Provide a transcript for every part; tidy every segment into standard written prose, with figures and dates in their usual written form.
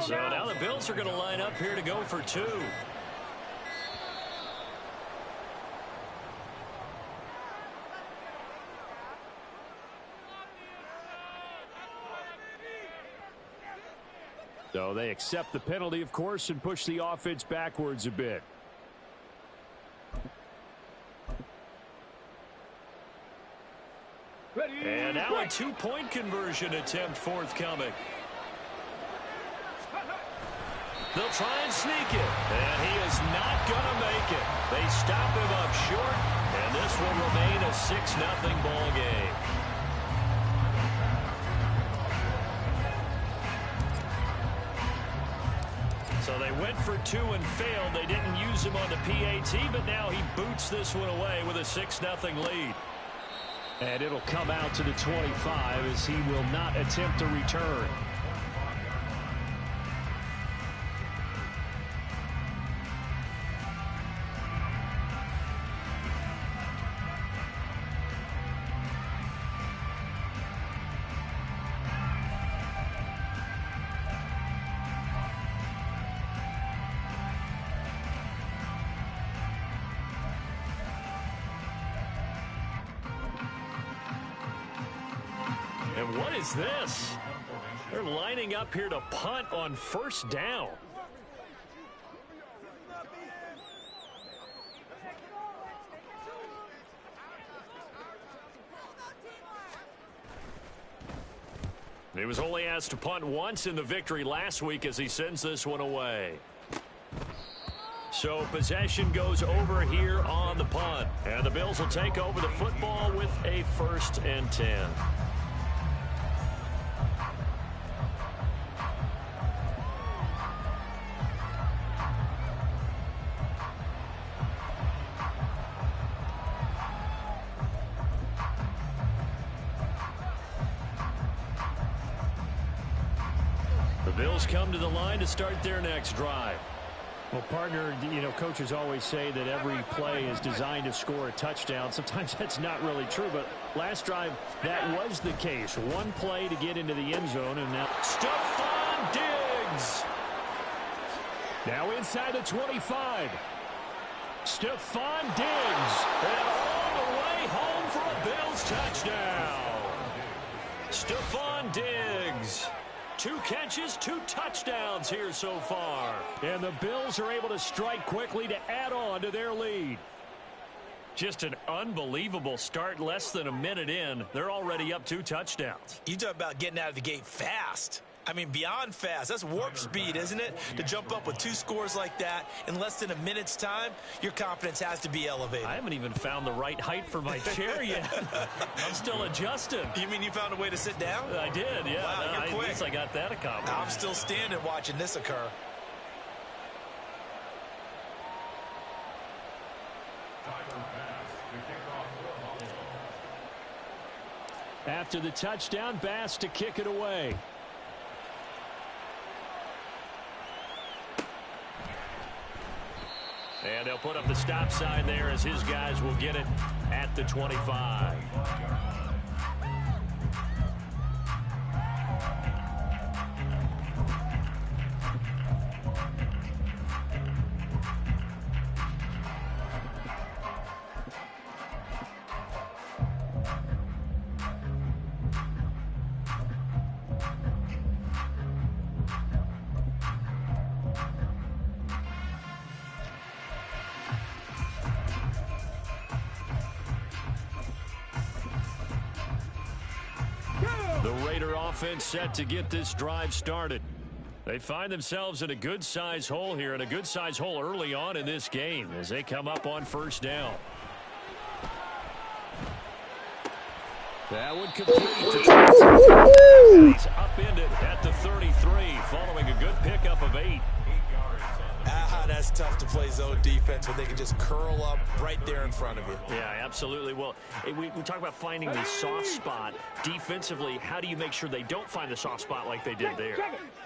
So now the Bills are going to line up here to go for two. So they accept the penalty, of course, and push the offense backwards a bit. And now a two-point conversion attempt forthcoming. They'll try and sneak it, and he is not going to make it. They stop him up short, and this will remain a 6-0 ball game. So they went for two and failed. They didn't use him on the PAT, but now he boots this one away with a 6-0 lead. And it'll come out to the 25 as he will not attempt to return. And what is this? They're lining up here to punt on first down. He was only asked to punt once in the victory last week as he sends this one away. So possession goes over here on the punt. And the Bills will take over the football with a 1st and 10. The Bills come to the line to start their next drive. Well, partner, you know, coaches always say that every play is designed to score a touchdown. Sometimes that's not really true, but last drive, that was the case. One play to get into the end zone, and now Stephon Diggs. Now inside the 25. Stephon Diggs. And all the way home for a Bills touchdown. Stephon Diggs. 2 catches, 2 touchdowns here so far. And the Bills are able to strike quickly to add on to their lead. Just an unbelievable start. Less than a minute in, they're already up 2 touchdowns. You talk about getting out of the gate fast. I mean, beyond fast. That's warp speed, isn't it? To jump up with 2 scores like that in less than a minute's time, your confidence has to be elevated. I haven't even found the right height for my chair yet. I'm still adjusting. You mean you found a way to sit down? I did, yeah. Wow, you're quick. At least I got that accomplished. I'm still standing watching this occur. After the touchdown, Bass to kick it away. And they'll put up the stop sign there as his guys will get it at the 25. The Raider offense set to get this drive started. They find themselves in a good-sized hole here, and a good-sized hole early on in this game as they come up on first down. That would complete. He's upended at the 33 following a good pickup of 8. That's tough to play zone defense when they can just curl up right there in front of you. Yeah, absolutely. Well, we talk about finding the soft spot. Defensively, how do you make sure they don't find the soft spot like they did there?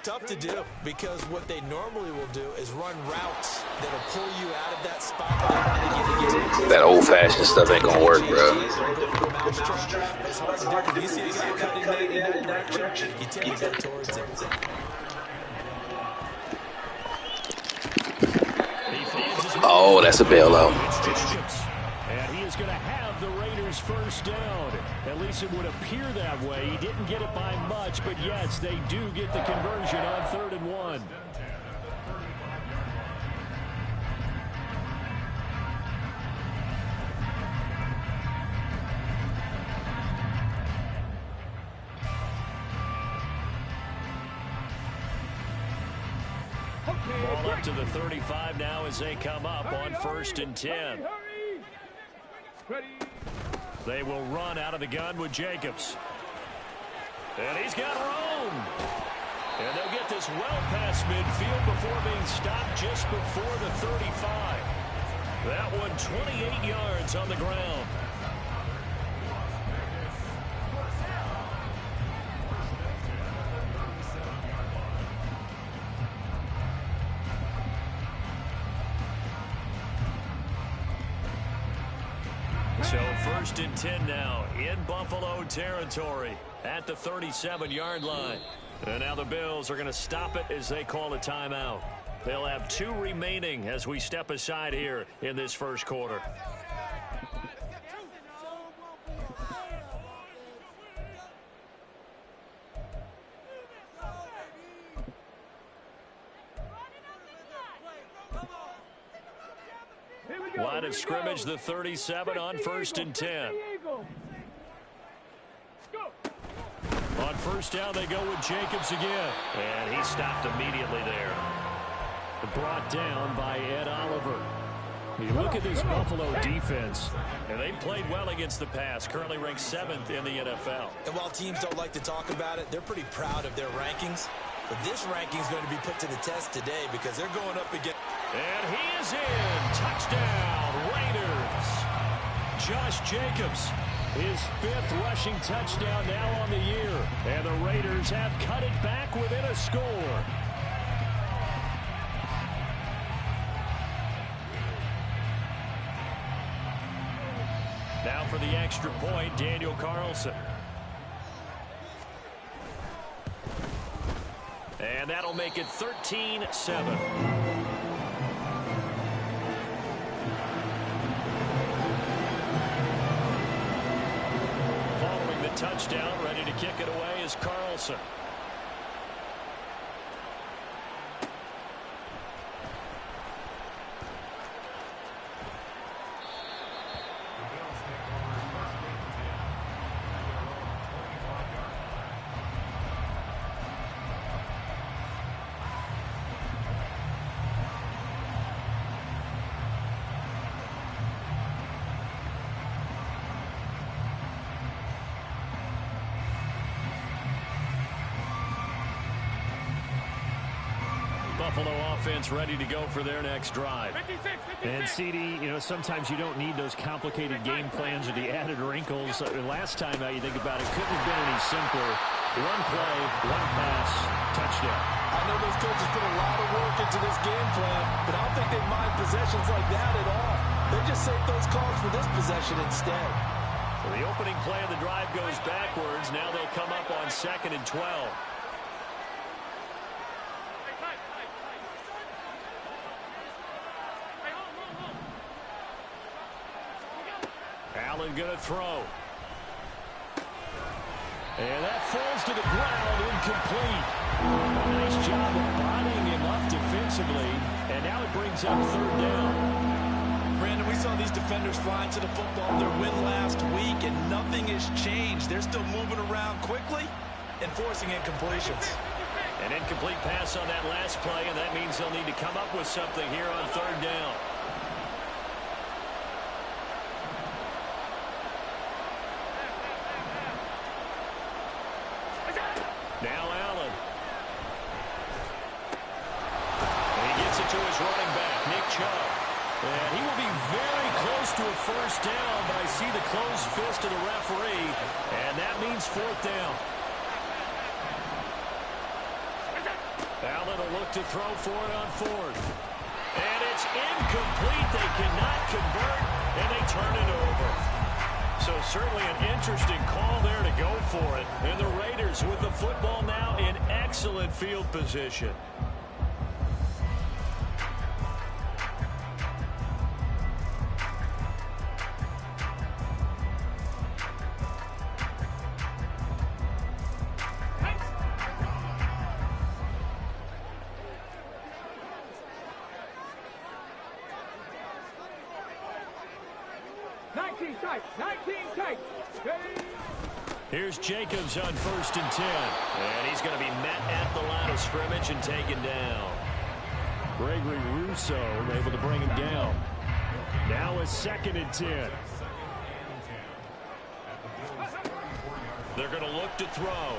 Tough to do, because what they normally will do is run routes that'll pull you out of that spot. That old-fashioned stuff ain't gonna work, bro. It's hard to do. You see a guy cutting in that direction, you tend to go towards it. Oh, that's a bailout. It's Jacobs. And he is going to have the Raiders first down. At least it would appear that way. He didn't get it by much, but yes, they do get the conversion on 3rd and 1. Ball up to the 35 now as they come up on 1st and 10. They will run out of the gun with Jacobs. And he's got room. And they'll get this well past midfield before being stopped just before the 35. That one 28 yards on the ground. So 1st and 10 now in Buffalo territory at the 37-yard line. And now the Bills are going to stop it as they call a timeout. They'll have 2 remaining as we step aside here in this first quarter. Line of scrimmage, the 37 on 1st and 10. On 1st down, they go with Jacobs again. And he stopped immediately there. Brought down by Ed Oliver. You look at this Buffalo defense, and they played well against the pass, currently ranked 7th in the NFL. And while teams don't like to talk about it, they're pretty proud of their rankings. But this ranking is going to be put to the test today because they're going up against... And he is in. Touchdown, Raiders. Josh Jacobs, his 5th rushing touchdown now on the year. And the Raiders have cut it back within a score. Now for the extra point, Daniel Carlson. And that'll make it 13-7. Touchdown, ready to kick it away is Carlson. Buffalo offense ready to go for their next drive. And CD, sometimes you don't need those complicated game plans or the added wrinkles. Last time out, you think about it, couldn't have been any simpler. One play, one pass, touchdown. I know those coaches put a lot of work into this game plan, but I don't think they mind possessions like that at all. They just save those calls for this possession instead. So the opening play of the drive goes backwards. Now they'll come up on 2nd and 12. Allen going to throw. And that falls to the ground, incomplete. Nice job of bodying him up defensively. And now it brings up 3rd down. Brandon, we saw these defenders flying to the football their win last week, and nothing has changed. They're still moving around quickly and forcing incompletions. An incomplete pass on that last play, and that means they'll need to come up with something here on 3rd down. Now Allen. And he gets it to his running back, Nick Chubb. And he will be very close to a first down, but I see the closed fist of the referee, and that means 4th down. Allen will look to throw for it on 4th. And it's incomplete. They cannot convert, and they turn it over. So certainly an interesting call there to go for it. And the Raiders with the football now in excellent field position. tight. 19 tight. Here's Jacobs on 1st and 10. And he's going to be met at the line of scrimmage and taken down. Gregory Rousseau able to bring him down. Now a 2nd and 10. They're going to look to throw.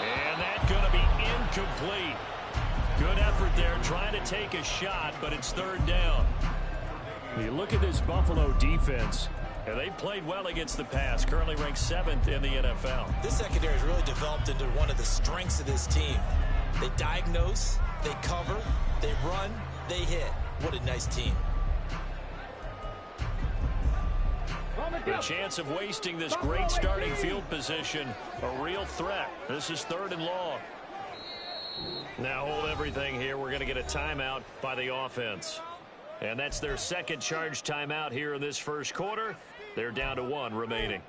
And that's going to be incomplete. Good effort there trying to take a shot, but it's 3rd down. You look at this Buffalo defense. And they played well against the pass, currently ranked 7th in the NFL. This secondary has really developed into one of the strengths of this team. They diagnose, they cover, they run, they hit. What a nice team. The chance of wasting this great starting field position, a real threat. This is 3rd and long. Now hold everything here. We're going to get a timeout by the offense. And that's their 2nd charge timeout here in this 1st quarter. They're down to 1 remaining.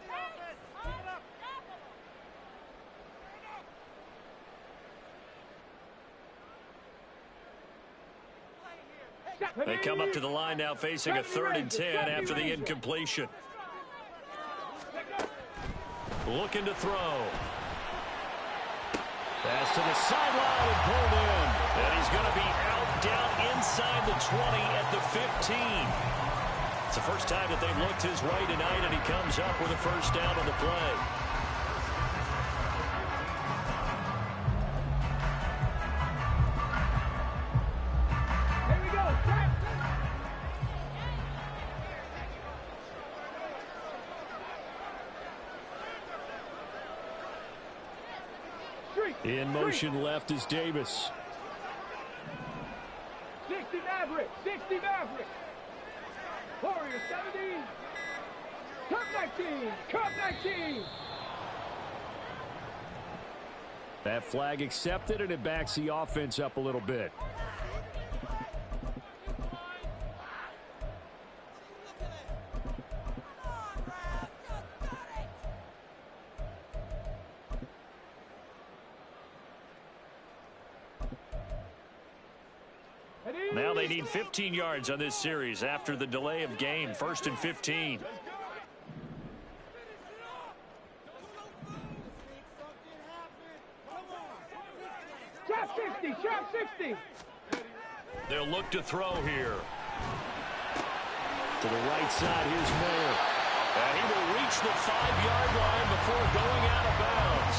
They come up to the line now facing a 3rd and 10 after the incompletion. Looking to throw. Pass to the sideline and pulled in. And he's going to be out down inside the 20 at the 15. It's the first time that they've looked his way tonight, and he comes up with a 1st down on the play. Here we go. In motion left is Davis. 60 Maverick. 60 Maverick. Warrior 70. Cup 19. Cup 19. That flag accepted, and it backs the offense up a little bit. Now they need 15 yards on this series after the delay of game. 1st and 15. Trap 60. Trap 60. They'll look to throw here. To the right side, here's Miller. And he will reach the 5-yard line before going out of bounds.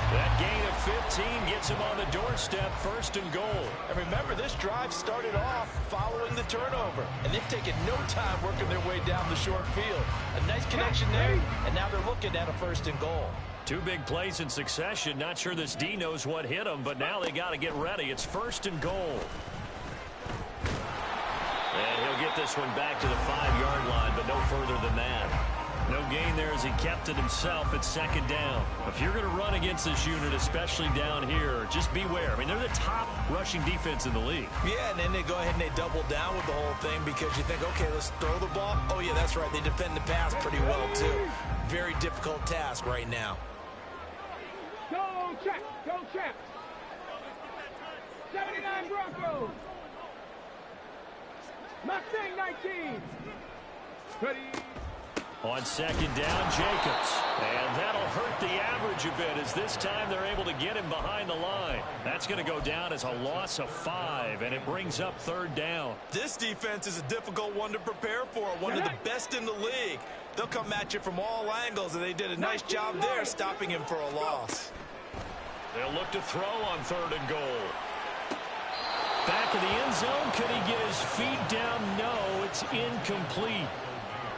That gain of 15 gets him on the doorstep, 1st and goal. And remember, this drive started off following the turnover. And they've taken no time working their way down the short field. A nice connection there, and now they're looking at a 1st and goal. 2 big plays in succession. Not sure this D knows what hit him, but now they got to get ready. It's 1st and goal. And he'll get this one back to the 5-yard line, but no further than that. No gain there as he kept it himself at 2nd down. If you're going to run against this unit, especially down here, just beware. I mean, they're the top rushing defense in the league. Yeah, and then they go ahead and they double down with the whole thing because you think, okay, let's throw the ball. Oh, yeah, that's right. They defend the pass pretty well, too. Very difficult task right now. Go Chaps. Go Chaps. 79 Broncos. Mustang 19. Ready. On 2nd down, Jacobs. And that'll hurt the average a bit as this time they're able to get him behind the line. That's going to go down as a loss of 5, and it brings up 3rd down. This defense is a difficult one to prepare for, one of the best in the league. They'll come at you from all angles, and they did a nice job there stopping him for a loss. They'll look to throw on 3rd and goal. Back in the end zone. Could he get his feet down? No, it's incomplete.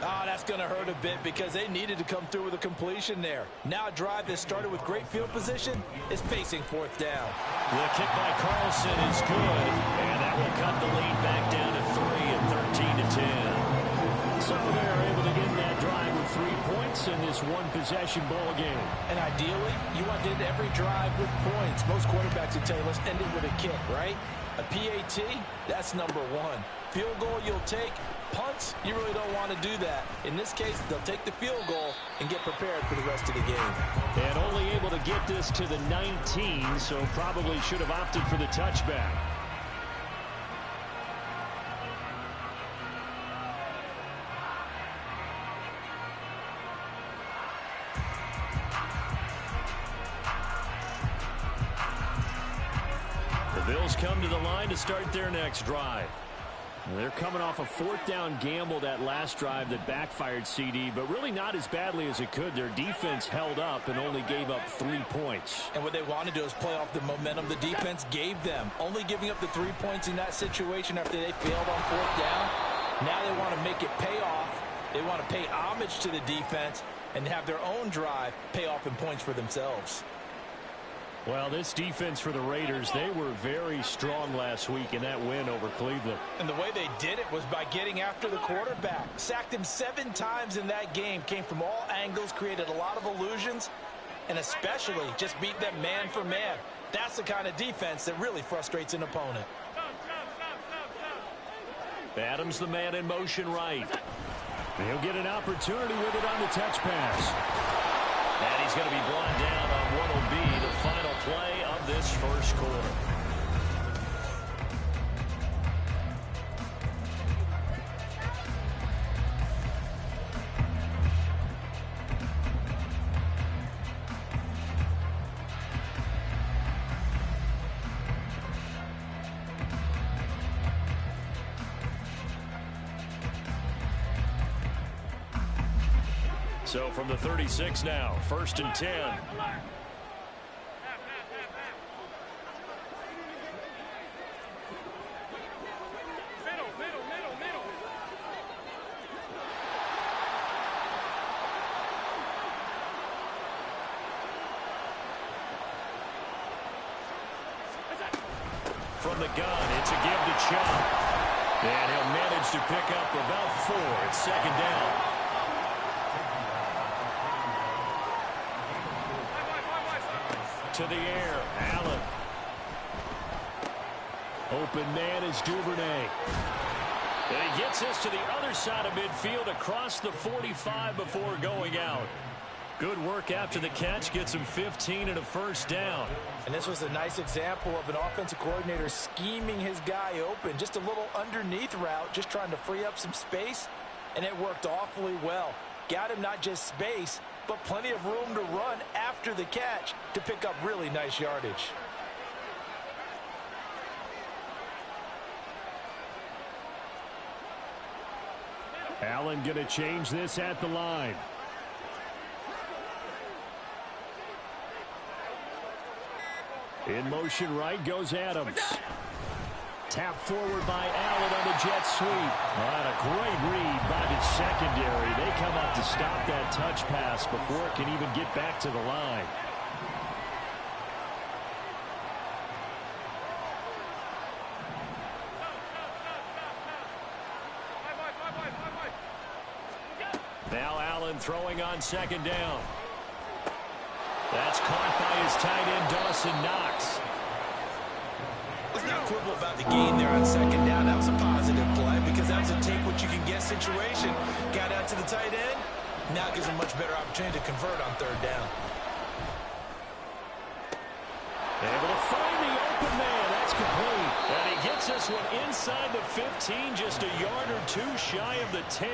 Oh, that's going to hurt a bit because they needed to come through with a completion there. Now a drive that started with great field position is facing 4th down. The kick by Carlson is good, and that will cut the lead back down to 3 and 13-10. So they're able to get that drive with 3 points in this one-possession ball game. And ideally, you want to end every drive with points. Most quarterbacks would tell you, let's end it with a kick, right? A PAT, that's number 1. Field goal you'll take. Punts, you really don't want to do that. In this case, they'll take the field goal and get prepared for the rest of the game. And only able to get this to the 19, so probably should have opted for the touchback. Eagles come to the line to start their next drive. They're coming off a fourth down gamble that last drive that backfired, CD, but really not as badly as it could. Their defense held up and only gave up 3 points. And what they want to do is play off the momentum the defense gave them. Only giving up the 3 points in that situation after they failed on fourth down. Now they want to make it pay off. They want to pay homage to the defense and have their own drive pay off in points for themselves. Well, this defense for the Raiders, they were very strong last week in that win over Cleveland. And the way they did it was by getting after the quarterback. Sacked him 7 times in that game. Came from all angles, created a lot of illusions, and especially just beat them man for man. That's the kind of defense that really frustrates an opponent. Adams, the man in motion right. He'll get an opportunity with it on the touch pass. And he's going to be brought down on what will be the final play of this first quarter. So from the 36 now, 1st and 10. From the gun, it's a give to Chubb. And he'll manage to pick up about 4. It's 2nd down. To the air, Allen. Open man is Duvernay. And he gets us to the other side of midfield across the 45 before going out. Good work after the catch. Gets him 15 and a 1st down. And this was a nice example of an offensive coordinator scheming his guy open. Just a little underneath route, just trying to free up some space. And it worked awfully well. Got him not just space, but plenty of room to run after the catch to pick up really nice yardage. Allen going to change this at the line. In motion right goes Adams. Tap forward by Allen on the jet sweep. And a great read by the secondary. They come up to stop that touch pass before it can even get back to the line. Now Allen throwing on 2nd down. That's caught by his tight end, Dawson Knox. Let's not quibble about the gain there on 2nd down. That was a positive play because that was a take-what-you-can-get situation. Got out to the tight end. Now gives him a much better opportunity to convert on 3rd down. Able to find the open man. That's complete. And he gets this one inside the 15, just a yard or 2 shy of the 10.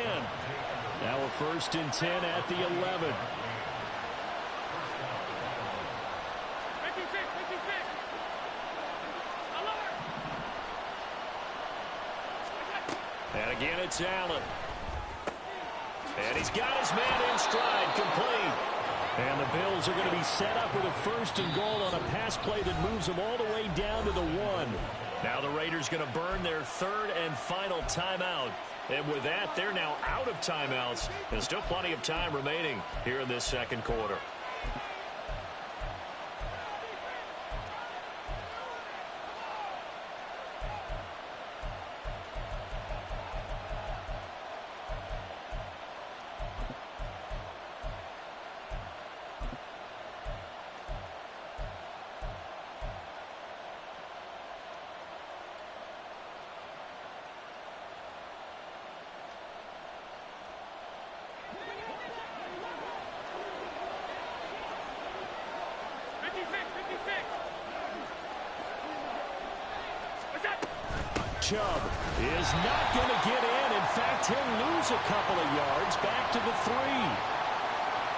Now a 1st and 10 at the 11. And again, it's Allen. And he's got his man in stride, complete. And the Bills are going to be set up with a 1st and goal on a pass play that moves them all the way down to the 1. Now the Raiders going to burn their 3rd and final timeout. And with that, they're now out of timeouts. There's still plenty of time remaining here in this 2nd quarter. Chubb is not going to get in. In fact, he'll lose a couple of yards back to the 3.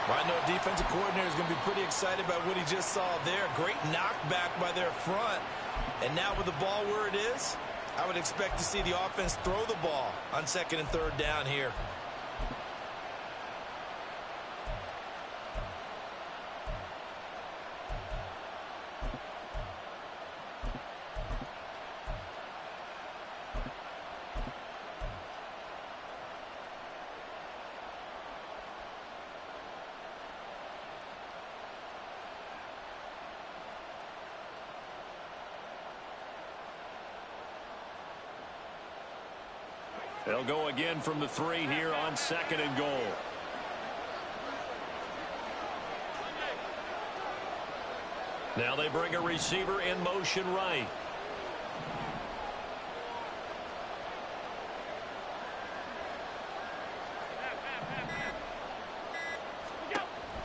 Well, I know a defensive coordinator is going to be pretty excited about what he just saw there. Great knockback by their front. And now with the ball where it is, I would expect to see the offense throw the ball on 2nd and 3rd down here. They'll go again from the 3 here on 2nd and goal. Now they bring a receiver in motion right.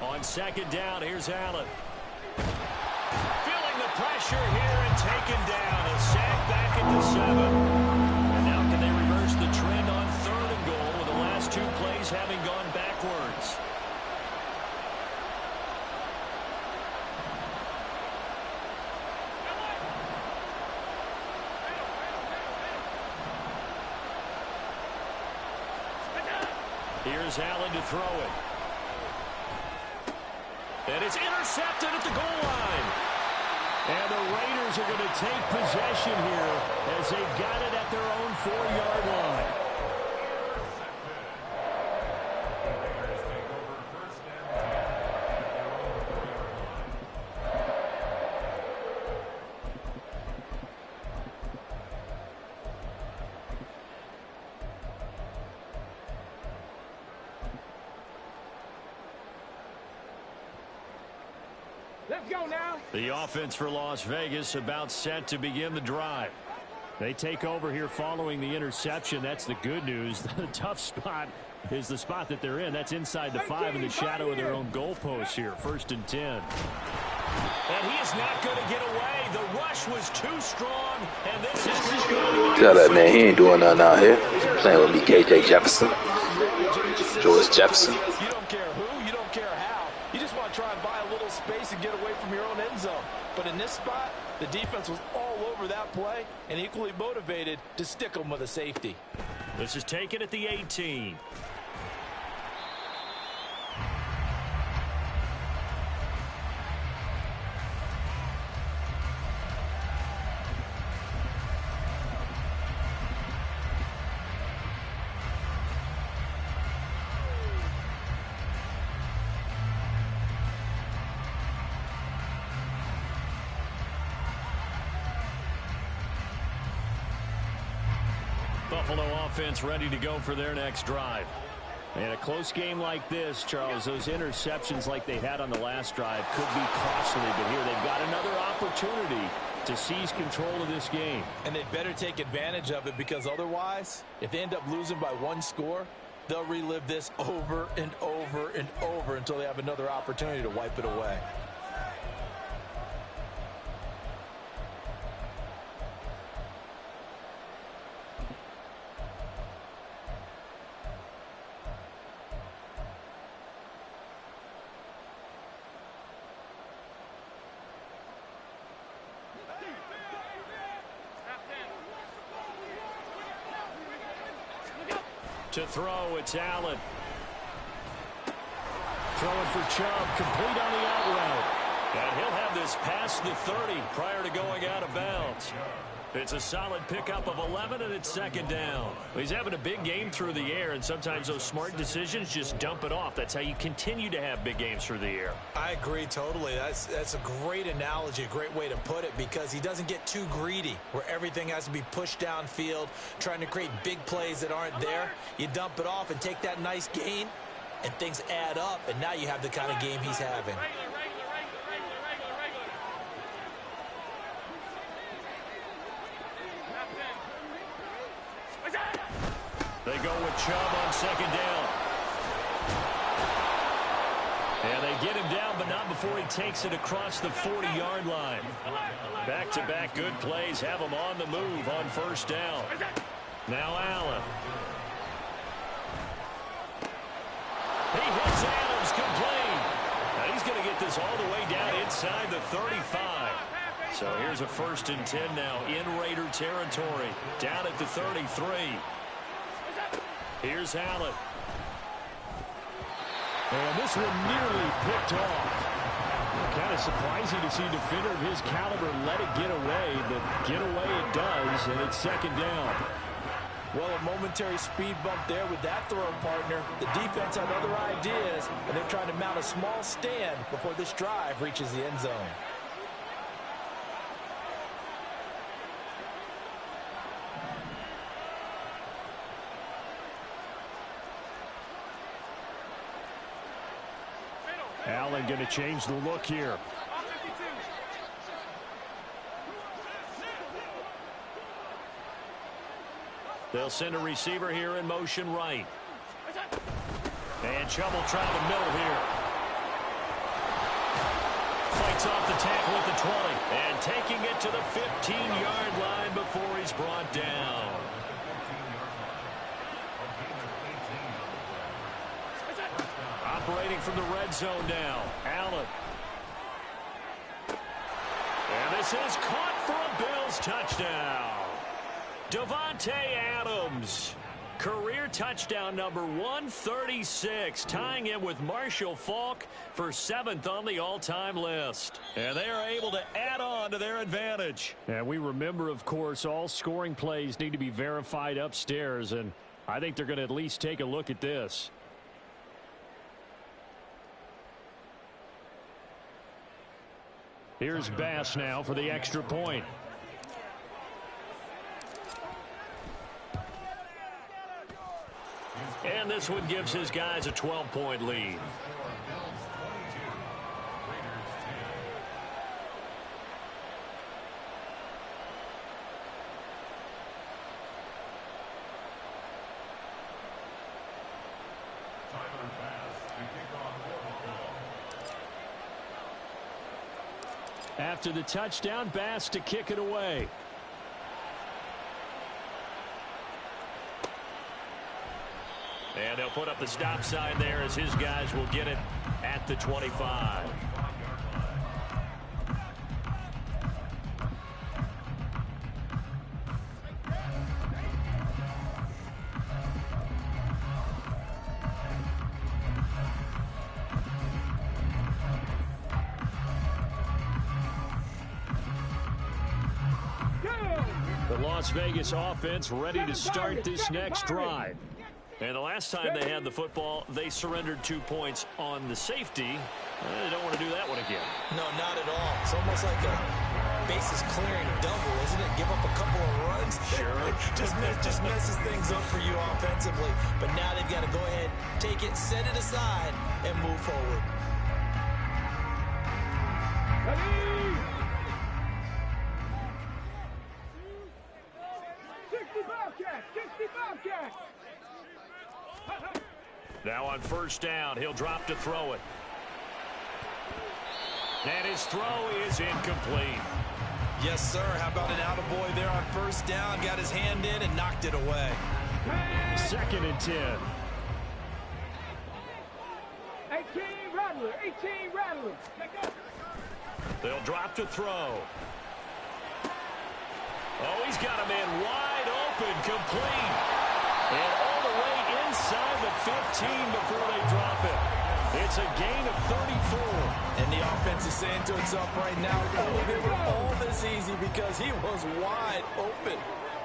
On 2nd down, here's Allen. Feeling the pressure here and taken down. A sack back into 7. The trend on 3rd and goal with the last 2 plays having gone backwards. Here's Allen to throw it. And it's intercepted at the goal line. And the Raiders are going to take possession here as they've got it at their own 4-yard line. Let's go now. The offense for Las Vegas about set to begin the drive. They take over here following the interception. That's the good news. The tough spot is the spot that they're in. That's inside the 5 in the shadow of their own goalpost here. 1st and 10. And he is not going to get away. The rush was too strong. And this is Tell that man he ain't doing nothing out here. He's playing with me, KJ Jefferson. George Jefferson. You don't care who, you don't care how. You just want to try and buy a little space and get away from your own end zone. But in this spot, the defense was all over that play and equally motivated to stick them with a safety. This is taken at the 18. Buffalo offense ready to go for their next drive. In a close game like this, Charles, those interceptions like they had on the last drive could be costly, but here they've got another opportunity to seize control of this game. And they better take advantage of it, because otherwise, if they end up losing by 1 score, they'll relive this over and over and over until they have another opportunity to wipe it away. To throw, it's Allen. Throwing for Chubb, complete on the out route. And he'll have this past the 30 prior to going out of bounds. It's a solid pickup of 11, and it's 2nd down. He's having a big game through the air, and sometimes those smart decisions just dump it off. That's how you continue to have big games through the air. I agree totally. That's a great analogy, a great way to put it, because he doesn't get too greedy where everything has to be pushed downfield, trying to create big plays that aren't there. You dump it off and take that nice gain, and things add up, and now you have the kind of game he's having. They go with Chubb on 2nd down. And they get him down, but not before he takes it across the 40-yard line. Back-to-back good plays have him on the move on 1st down. Now Allen. He hits Adams complete. Now he's going to get this all the way down inside the 35. So here's a 1st and 10 now in Raider territory. Down at the 33. Here's Allen. And this one nearly picked off. Kind of surprising to see a defender of his caliber let it get away, but get away it does, and it's 2nd down. Well, a momentary speed bump there with that throw, partner. The defense had other ideas, and they're trying to mount a small stand before this drive reaches the end zone. Allen going to change the look here. They'll send a receiver here in motion right. And Chubb will try the middle here. Fights off the tackle at the 20. And taking it to the 15-yard line before he's brought down. Operating from the red zone now. Allen. And this is caught for a Bills touchdown. Davante Adams, career touchdown number 136, tying him with Marshall Faulk for 7th on the all-time list. And they are able to add on to their advantage. And we remember, of course, all scoring plays need to be verified upstairs, and I think they're going to at least take a look at this. Here's Bass now for the extra point. And this one gives his guys a 12-point lead. After the touchdown, Bass to kick it away. And they'll put up the stop sign there as his guys will get it at the 25. The Las Vegas offense ready to start this next drive. And the last time they had the football, they surrendered 2 points on the safety. They don't want to do that one again. No, not at all. It's almost like a bases clearing double, isn't it? Give up a couple of runs. Sure. just messes things up for you offensively. But now they've got to go ahead, take it, set it aside, and move forward. Ready? 65 catch, 65 catch. Now on 1st down, he'll drop to throw it. And his throw is incomplete. Yes, sir. How about an attaboy there on 1st down? Got his hand in and knocked it away. 2nd and 10. 18 Rattler, 18 Rattler. They'll drop to throw. Oh, he's got a man wide open, complete. And all the way inside the 15 before they drop it. It's a gain of 34. And the offense is saying to itself right now, oh, they were all this easy because he was wide open.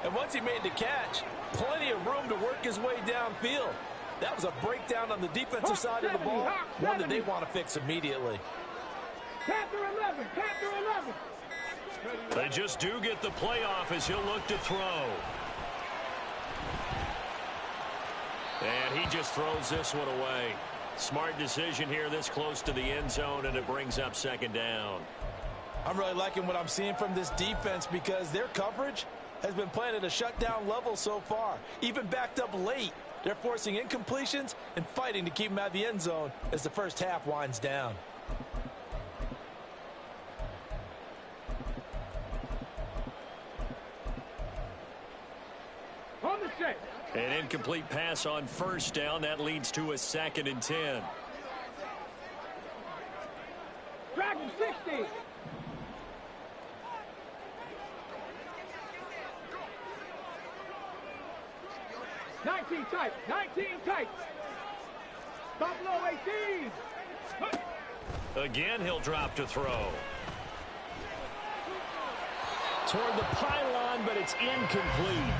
And once he made the catch, plenty of room to work his way downfield. That was a breakdown on the defensive side of the ball, one that they want to fix immediately. Panther 11, Panther 11. They just do get the playoff as he'll look to throw. And he just throws this one away. Smart decision here this close to the end zone, and it brings up 2nd down. I'm really liking what I'm seeing from this defense because their coverage has been playing at a shutdown level so far. Even backed up late, they're forcing incompletions and fighting to keep them out of the end zone as the first half winds down. On the set. An incomplete pass on 1st down. That leads to a 2nd and 10. Drag him 60. 19 tight. 19 tight. Buffalo 18. Again, he'll drop to throw. Toward the pylon, but it's incomplete.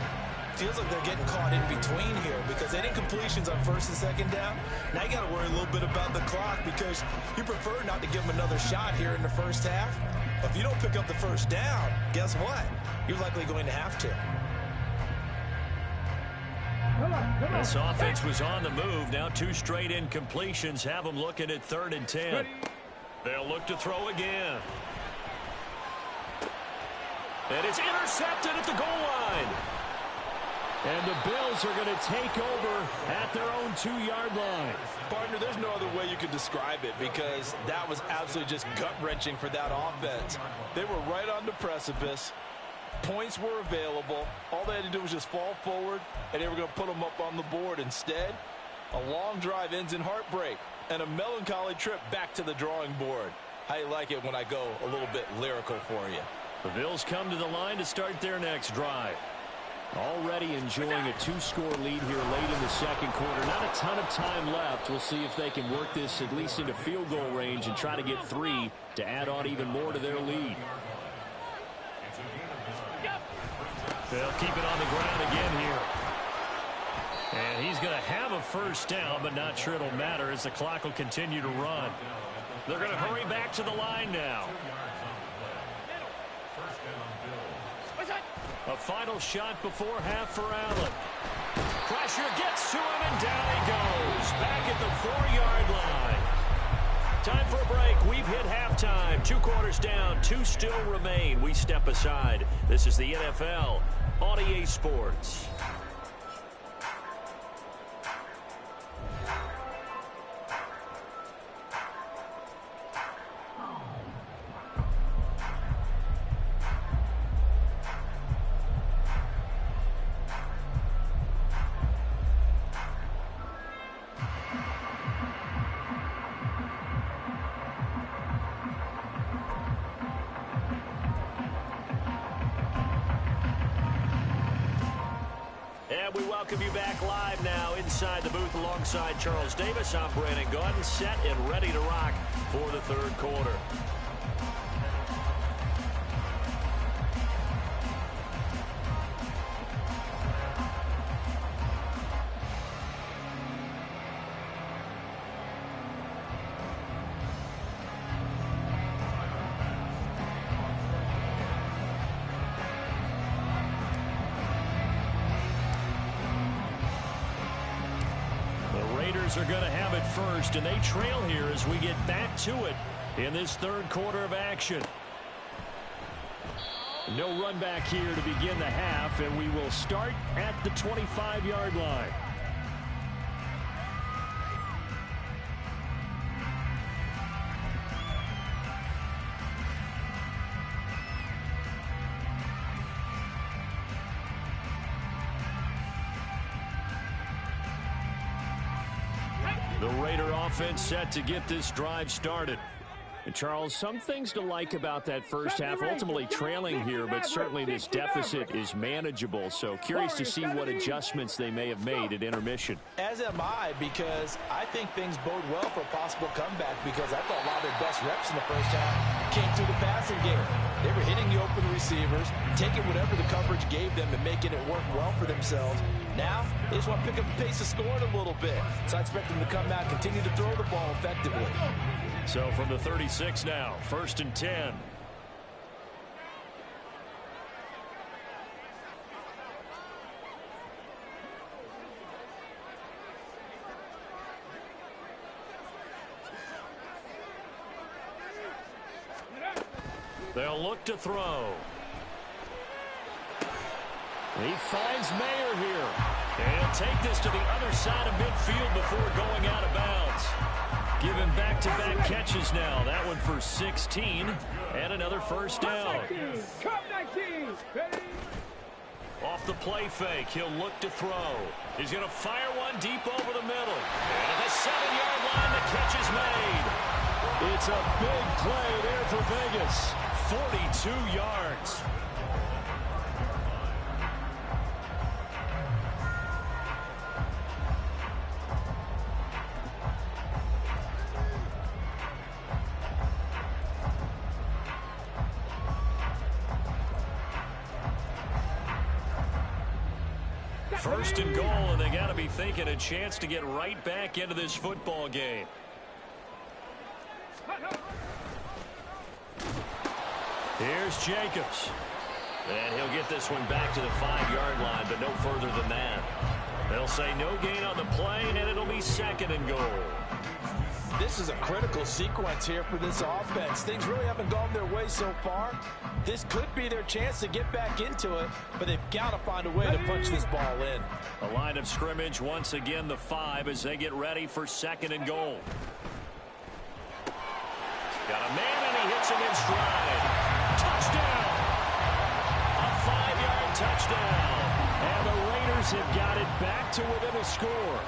Feels like they're getting caught in between here because they did completions on first and second down. Now you got to worry a little bit about the clock because you prefer not to give them another shot here in the first half. If you don't pick up the first down, guess what? You're likely going to have to. This offense was on the move. Now 2 straight incompletions have them looking at 3rd and 10. They'll look to throw again. And it's intercepted at the goal line. And the Bills are going to take over at their own 2-yard line. Partner, there's no other way you could describe it because that was absolutely just gut-wrenching for that offense. They were right on the precipice. Points were available. All they had to do was just fall forward, and they were going to put them up on the board. Instead, a long drive ends in heartbreak and a melancholy trip back to the drawing board. I like it when I go a little bit lyrical for you. The Bills come to the line to start their next drive. Already enjoying a 2-score lead here late in the second quarter. Not a ton of time left. We'll see if they can work this at least into field goal range and try to get 3 to add on even more to their lead. They'll keep it on the ground again here. And he's going to have a first down, but not sure it'll matter as the clock will continue to run. They're going to hurry back to the line now. A final shot before half for Allen. Pressure gets to him, and down he goes. Back at the 4-yard line. Time for a break. We've hit halftime. 2 quarters down. 2 still remain. We step aside. This is the NFL on EA Sports. We welcome you back live now inside the booth alongside Charles Davis. I'm Brandon Gaudin, set and ready to rock for the 3rd quarter. Are going to have it first, and they trail here as we get back to it in this 3rd quarter of action. No run back here to begin the half, and we will start at the 25-yard line. The Raider offense set to get this drive started. And Charles, some things to like about that first half. Ultimately trailing here, but certainly this deficit is manageable. So curious to see what adjustments they may have made at intermission. As am I, because I think things bode well for a possible comeback because I thought a lot of their best reps in the first half came through the passing game. They were hitting the open receivers, taking whatever the coverage gave them and making it work well for themselves. Now, they just want to pick up the pace of scoring a little bit. So I expect them to come out and continue to throw the ball effectively. So from the 36 now, 1st and 10. They'll look to throw. He finds Mayer here. And he'll take this to the other side of midfield before going out of bounds. Given back-to-back catches now. That one for 16 and another first down. Off the play fake, he'll look to throw. He's going to fire one deep over the middle. And at the 7-yard line, the catch is made. It's a big play there for Vegas. 42 yards. First and goal, and they got to be thinking a chance to get right back into this football game. Here's Jacobs. And he'll get this one back to the 5-yard line, but no further than that. They'll say no gain on the play, and it'll be second and goal. This is a critical sequence here for this offense. Things really haven't gone their way so far. This could be their chance to get back into it, but they've got to find a way to punch this ball in. A line of scrimmage, once again the 5 as they get ready for second and goal. Got a man, and he hits him in stride. Touchdown! A 5-yard touchdown. And the Raiders have got it back to within a score.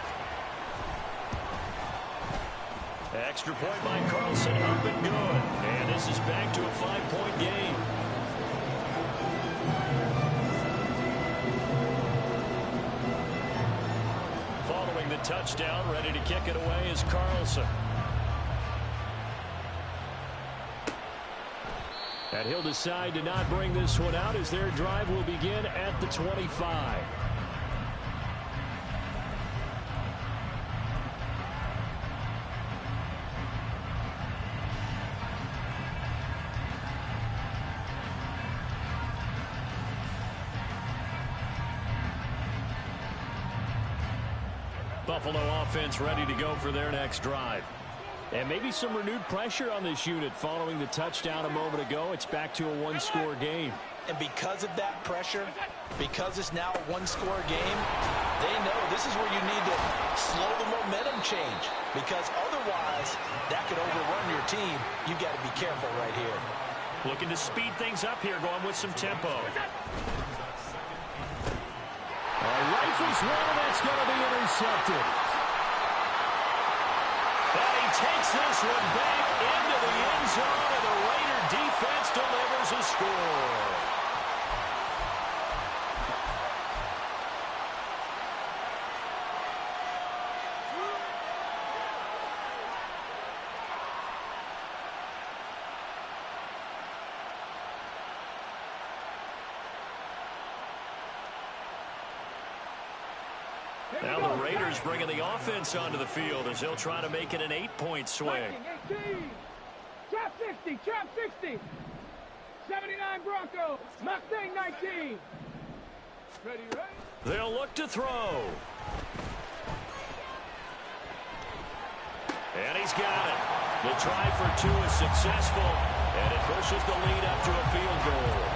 Extra point by Carlson, up and good. And this is back to a 5-point game. Following the touchdown, ready to kick it away is Carlson. And he'll decide to not bring this one out as their drive will begin at the 25. Buffalo offense ready to go for their next drive. And maybe some renewed pressure on this unit following the touchdown a moment ago. It's back to a one-score game. And because of that pressure, because it's now a one-score game, they know this is where you need to slow the momentum change. Because otherwise, that could overrun your team. You've got to be careful right here. Looking to speed things up here, going with some tempo. Rifles one, that's going to be intercepted. And he takes this one back into the end zone, and the Raider defense delivers a score. Now the Raiders bringing the offense onto the field as they'll try to make it an 8-point swing. 18. Trap 60. Trap 60. 79 Broncos. Mustang 19. Ready, ready. They'll look to throw. And he's got it. The try for 2 is successful, and it pushes the lead up to a field goal.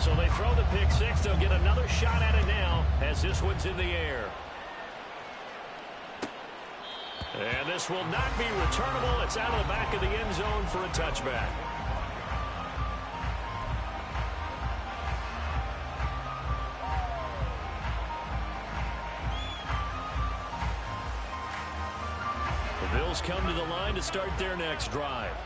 So they throw the pick six. They'll get another shot at it now as this one's in the air. And this will not be returnable. It's out of the back of the end zone for a touchback. The Bills come to the line to start their next drive.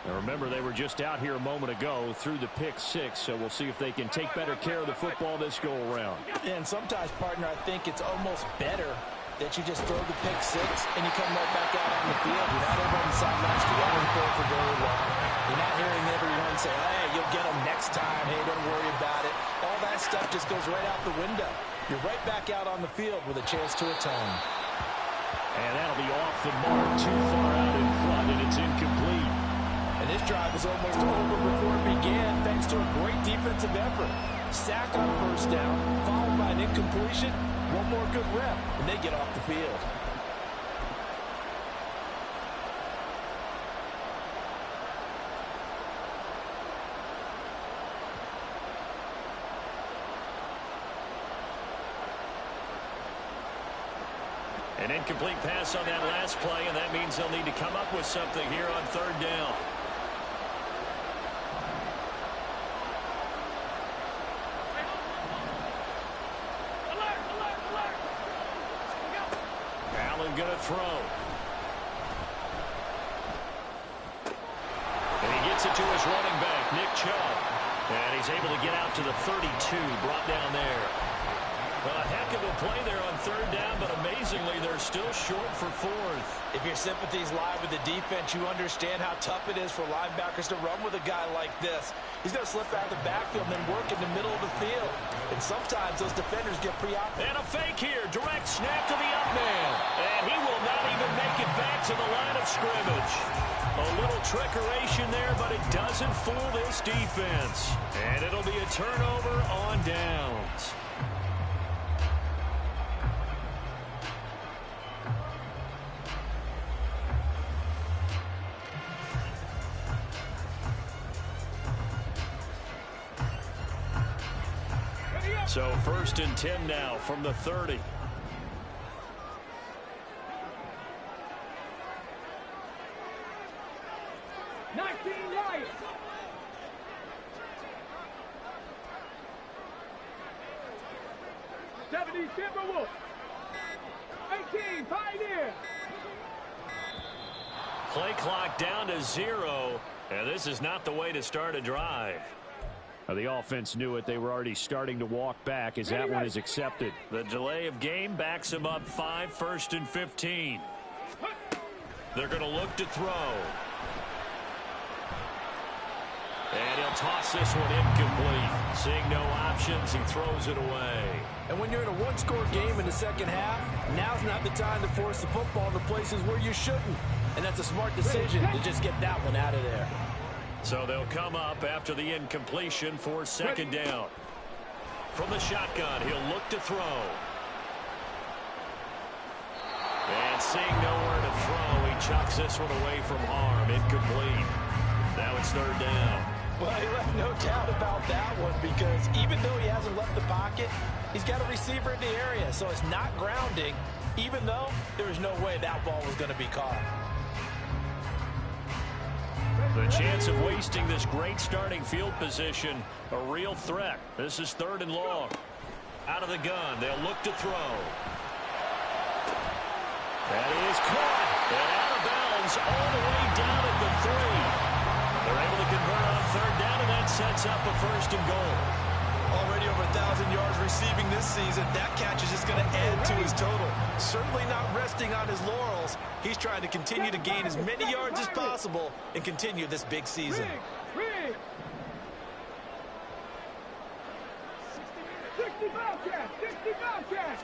Now remember, they were just out here a moment ago through the pick six, so we'll see if they can take better care of the football this go around. And sometimes, partner, I think it's almost better that you just throw the pick six and you come right back out on the field. You're not over on the sidelines dwelling for very long. You're not hearing everyone say, hey, you'll get them next time. Hey, don't worry about it. All that stuff just goes right out the window. You're right back out on the field with a chance to atone. And that'll be off the mark, too far out in front, and it's incomplete. And this drive was almost over before it began thanks to a great defensive effort. Sack on first down, followed by an incompletion. One more good rep, and they get off the field. An incomplete pass on that last play, and that means they'll need to come up with something here on third down. Allen going to throw. And he gets it to his running back, Nick Chubb. And he's able to get out to the 32, brought down there. Well, a heck of a play there on third down, but amazingly, they're still short for fourth. If your sympathies lie with the defense, you understand how tough it is for linebackers to run with a guy like this. He's going to slip out of the backfield and then work in the middle of the field. And sometimes those defenders get preoccupied. And a fake here. Direct snap to the up man. And he will not even make it back to the line of scrimmage. A little trickeration there, but it doesn't fool this defense. And it'll be a turnover on downs. So 1st and 10 now from the 30. Right. 70 Timberwolves. 18 Pioneer. Play clock down to 0. And this is not the way to start a drive. The offense knew it. They were already starting to walk back as that one is accepted. The delay of game backs him up 5, 1st and 15. They're going to look to throw. And he'll toss this one incomplete. Seeing no options, he throws it away. And when you're in a one-score game in the second half, now's not the time to force the football in the places where you shouldn't. And that's a smart decision to just get that one out of there. So they'll come up after the incompletion for 2nd down. From the shotgun, he'll look to throw. And seeing nowhere to throw, he chucks this one away from harm. Incomplete. Now it's 3rd down. Well, he left no doubt about that one because even though he hasn't left the pocket, he's got a receiver in the area. So it's not grounding, even though there was no way that ball was going to be caught. The chance of wasting this great starting field position, a real threat. This is 3rd and long. Out of the gun, they'll look to throw. That is caught. And out of bounds all the way down at the 3. They're able to convert on 3rd down, and that sets up a 1st and goal. Already over 1,000 yards receiving this season. That catch is just going to add to his total. Certainly not resting on his laurels. He's trying to continue to gain as many yards as possible and continue this big season. 60 Bobcats. 60 Bobcats.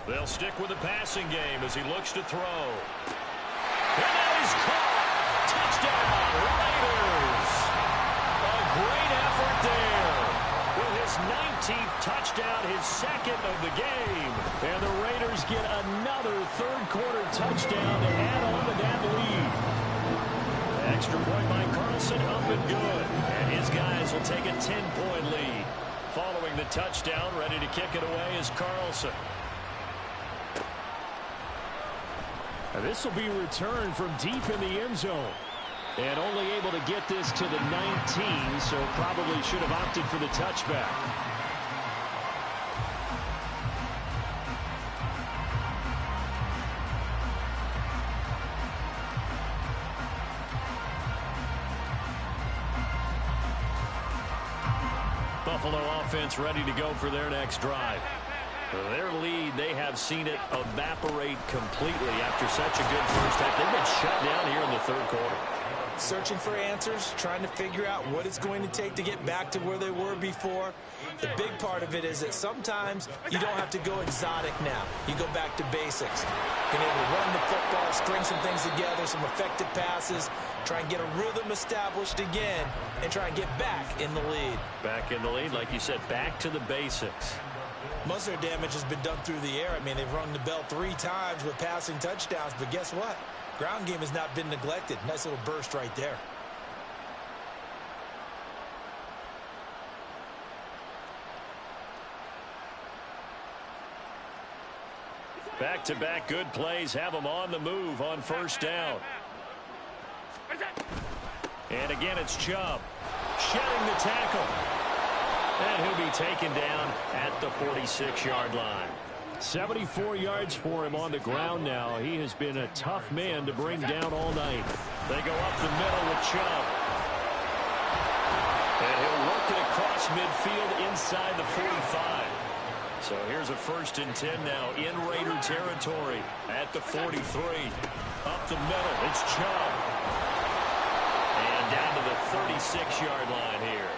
They'll stick with the passing game as he looks to throw. And that is caught. Touchdown, Raiders. A great effort there. With his 19th touchdown, his 2nd of the game. And the Raiders get another 3rd-quarter touchdown to add on to that lead. Extra point by Carlson, up and good. And his guys will take a 10-point lead. Following the touchdown, ready to kick it away is Carlson. And this will be returned from deep in the end zone. And only able to get this to the 19, so probably should have opted for the touchback. Buffalo offense ready to go for their next drive. Their lead, they have seen it evaporate completely after such a good first half. They've been shut down here in the 3rd quarter. Searching for answers, trying to figure out what it's going to take to get back to where they were before. The big part of it is that sometimes you don't have to go exotic now. You go back to basics. Being able to run the football, string some things together, some effective passes, try and get a rhythm established again, and try and get back in the lead. Back in the lead, like you said, back to the basics. Most of their damage has been done through the air. I mean, they've rung the bell 3 times with passing touchdowns, but guess what? Ground game has not been neglected. Nice little burst right there. Back-to-back good plays have them on the move on 1st down. And again, it's Chubb shedding the tackle. And he'll be taken down at the 46-yard line. 74 yards for him on the ground now. He has been a tough man to bring down all night. They go up the middle with Chubb. And he'll look reach midfield inside the 45. So here's a 1st and 10 now in Raider territory at the 43. Up the middle, it's Chubb. And down to the 36-yard line here.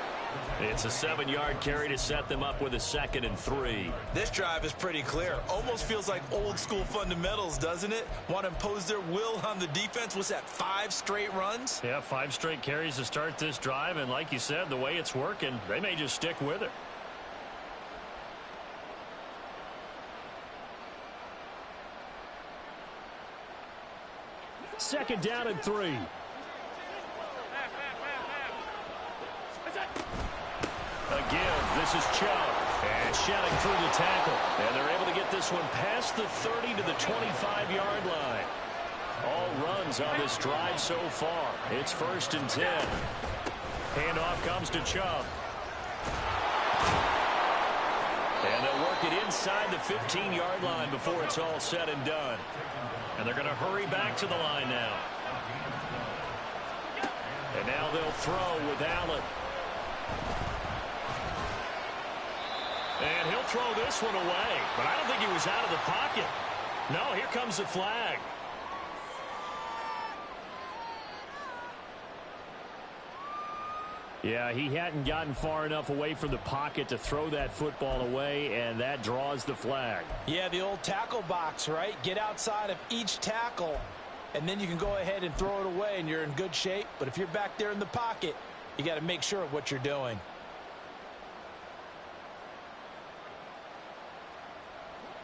It's a 7-yard carry to set them up with a 2nd and 3. This drive is pretty clear. Almost feels like old school fundamentals, doesn't it? Want to impose their will on the defense. What's that, 5 straight runs? Yeah, 5 straight carries to start this drive. And like you said, the way it's working, they may just stick with it. Second down and 3. A give. This is Chubb. And shouting through the tackle. And they're able to get this one past the 30 to the 25-yard line. All runs on this drive so far. It's 1st and 10. Handoff comes to Chubb. And they'll work it inside the 15-yard line before it's all said and done. And they're going to hurry back to the line now. And now they'll throw with Allen. And he'll throw this one away. But I don't think he was out of the pocket. No, here comes the flag. Yeah, he hadn't gotten far enough away from the pocket to throw that football away, and that draws the flag. Yeah, the old tackle box, right? Get outside of each tackle, and then you can go ahead and throw it away, and you're in good shape. But if you're back there in the pocket, you got to make sure of what you're doing.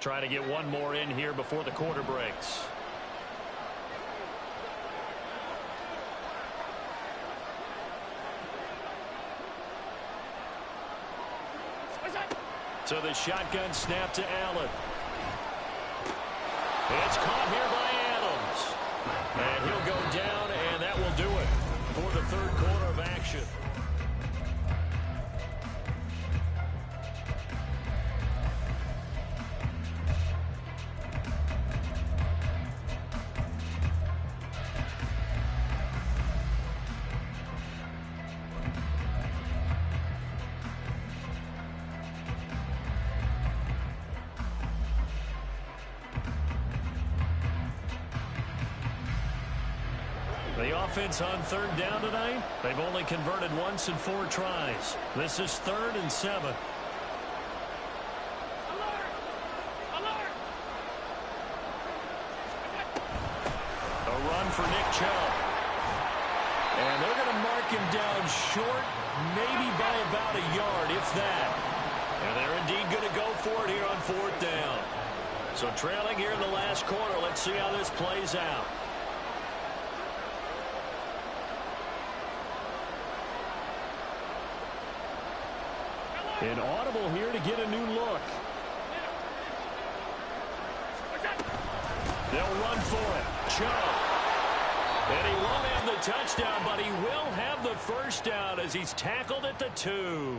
Try to get one more in here before the quarter breaks. So the shotgun snap to Allen. It's caught here by Adams. And he'll go down, and that will do it for the 3rd quarter of action. The offense on 3rd down tonight, they've only converted once in 4 tries. This is 3rd and 7. Alert! Alert! A run for Nick Chubb. And they're going to mark him down short, maybe by about a yard, if that. And they're indeed going to go for it here on 4th down. So trailing here in the last quarter, let's see how this plays out. An audible here to get a new look. They'll run for it. Chubb. And he won't have the touchdown, but he will have the 1st down as he's tackled at the 2.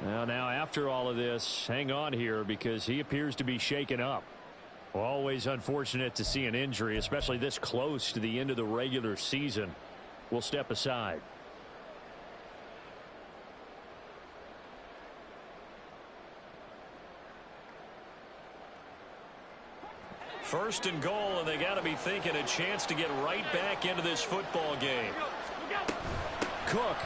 Now after all of this, hang on here because he appears to be shaken up. Always unfortunate to see an injury, especially this close to the end of the regular season. We'll step aside. First and goal, and they got to be thinking a chance to get right back into this football game. Cook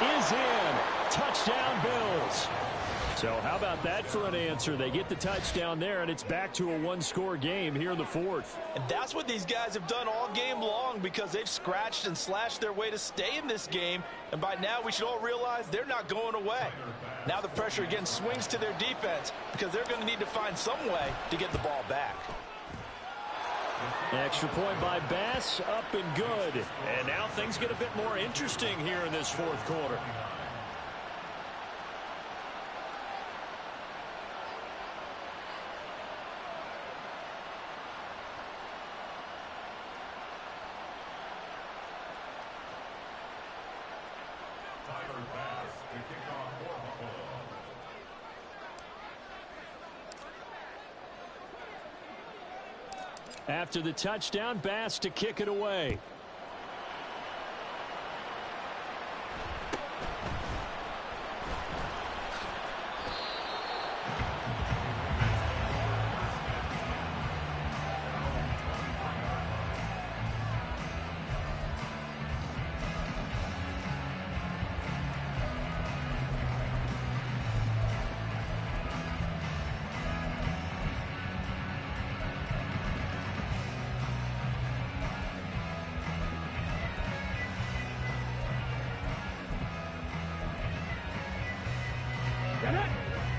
is in. Touchdown, Bills. So how about that for an answer? They get the touchdown there, and it's back to a 1-score game here in the 4th. And that's what these guys have done all game long because they've scratched and slashed their way to stay in this game. And by now, we should all realize they're not going away. Now the pressure again swings to their defense because they're going to need to find some way to get the ball back. Extra point by Bass, up and good. And now things get a bit more interesting here in this 4th quarter. After the touchdown, Bass to kick it away.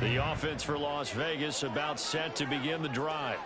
The offense for Las Vegas about set to begin the drive.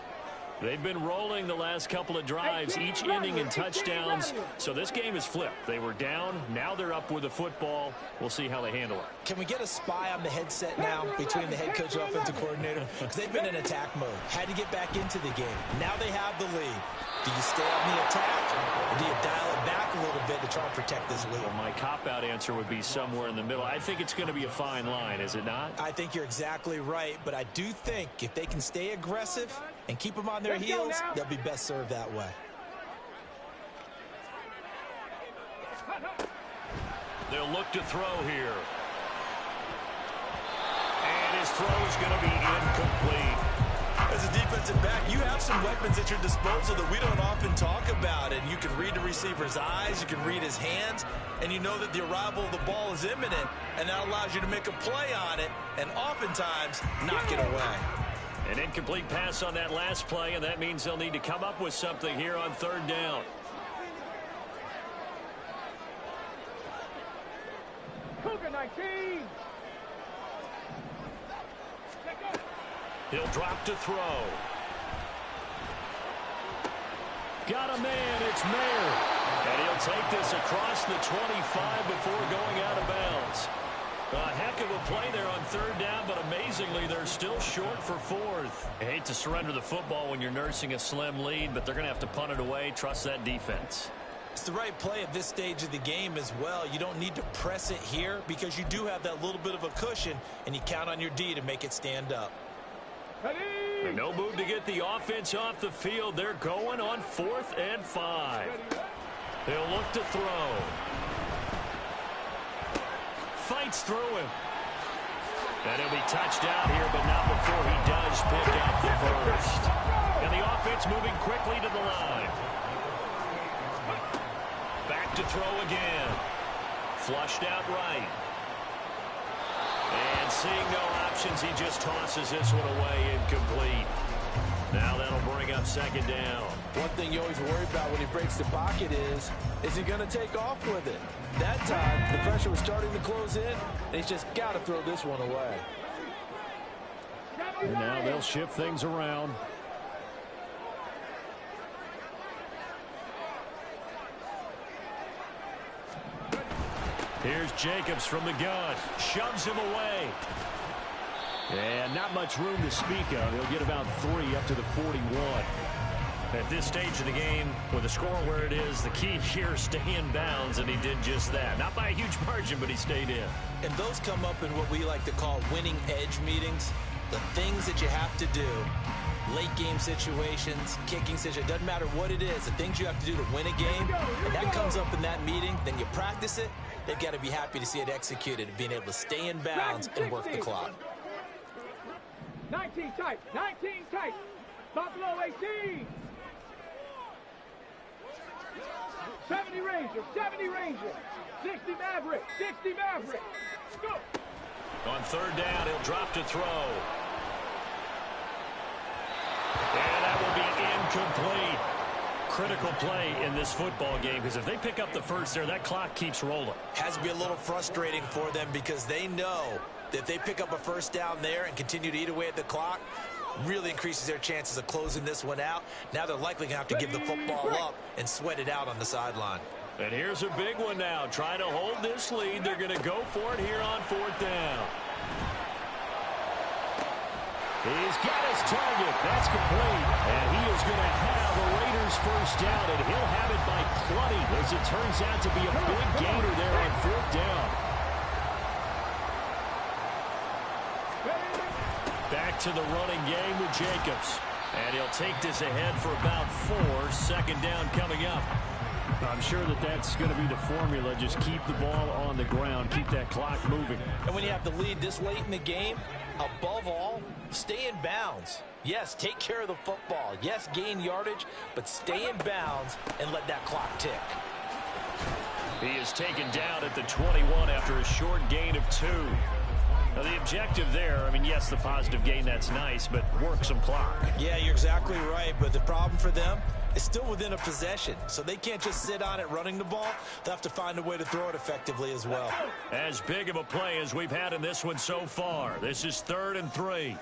They've been rolling the last couple of drives, each ending in touchdowns. So this game is flipped. They were down. Now they're up with the football. We'll see how they handle it. Can we get a spy on the headset now between the head coach and offensive coordinator? Because they've been in attack mode. Had to get back into the game. Now they have the lead. Do you stay on the attack, or do you dial it back a little bit to try and protect this lead? Well, my cop-out answer would be somewhere in the middle. I think it's going to be a fine line, is it not? I think you're exactly right, but I do think if they can stay aggressive and keep them on their heels, they'll be best served that way. They'll look to throw here. And his throw is going to be incomplete. As a defensive back, you have some weapons at your disposal that we don't often talk about. And you can read the receiver's eyes, you can read his hands, and you know that the arrival of the ball is imminent, and that allows you to make a play on it and oftentimes knock it away. An incomplete pass on that last play, and that means they'll need to come up with something here on third down. Cougar 19. He'll drop to throw. Got a man, it's Mayer. And he'll take this across the 25 before going out of bounds. A heck of a play there on third down, but amazingly, they're still short for fourth. I hate to surrender the football when you're nursing a slim lead, but they're going to have to punt it away. Trust that defense. It's the right play at this stage of the game as well. You don't need to press it here because you do have that little bit of a cushion, and you count on your D to make it stand up. And no move to get the offense off the field. They're going on 4th and 5. They'll look to throw. Fights through him. And he'll be touched out here, but not before he does pick up the first. And the offense moving quickly to the line. Back to throw again. Flushed out right. And seeing no options, he just tosses this one away incomplete. Now that'll bring up second down. One thing you always worry about when he breaks the pocket is he going to take off with it? That time, the pressure was starting to close in, and he's just got to throw this one away. And now they'll shift things around. Here's Jacobs from the gun. Shoves him away. And not much room to speak of. He'll get about 3 up to the 41. At this stage of the game, with the score where it is, the key here is stay in bounds, and he did just that. Not by a huge margin, but he stayed in. And those come up in what we like to call winning edge meetings. The things that you have to do, late game situations, kicking situations, doesn't matter what it is, the things you have to do to win a game, and that comes up in that meeting, then you practice it, they've got to be happy to see it executed, being able to stay in bounds and work the clock. 19 tight, 19 tight, Buffalo 18. 70 Ranger, 70 Ranger, 60 Maverick, 60 Maverick. Go. On third down, he'll drop to throw. And that will be incomplete. Critical play in this football game, because if they pick up the first there, that clock keeps rolling. Has to be a little frustrating for them because they know that if they pick up a first down there and continue to eat away at the clock, really increases their chances of closing this one out. Now they're likely going to have to give the football up and sweat it out on the sideline. And here's a big one now. Trying to hold this lead. They're going to go for it here on fourth down. He's got his target. That's complete. And he is going to have a Raiders first down, and he'll have it by plenty, as it turns out to be a big gainer there on fourth down. Back to the running game with Jacobs. And he'll take this ahead for about 4. Second down coming up. I'm sure that that's going to be the formula. Just keep the ball on the ground. Keep that clock moving. And when you have the lead this late in the game, above all, stay in bounds. Yes, take care of the football. Yes, gain yardage, but stay in bounds and let that clock tick. He is taken down at the 21 after a short gain of 2. Now, the objective there, I mean, yes, the positive gain, that's nice, but work some clock. Yeah, you're exactly right, but the problem for them is still within a possession, so they can't just sit on it running the ball. They'll have to find a way to throw it effectively as well. As big of a play as we've had in this one so far. This is 3rd and 3.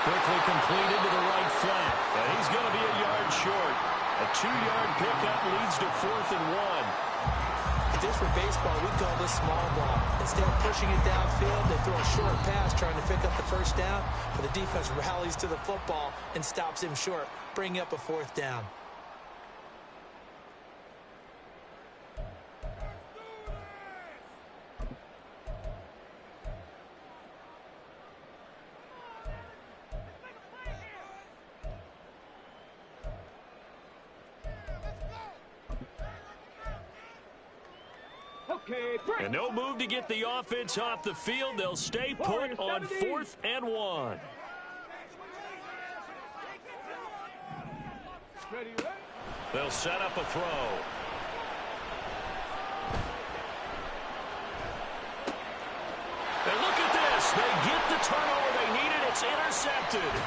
Quickly completed to the right flat. And he's going to be a yard short. A 2-yard pickup leads to 4th and 1. If this were baseball, we'd call this small ball. Instead of pushing it downfield, they throw a short pass trying to pick up the first down, but the defense rallies to the football and stops him short, bringing up a 4th down. And no move to get the offense off the field. They'll stay put on 4th and 1. They'll set up a throw. And look at this. They get the turnover they needed. It's intercepted.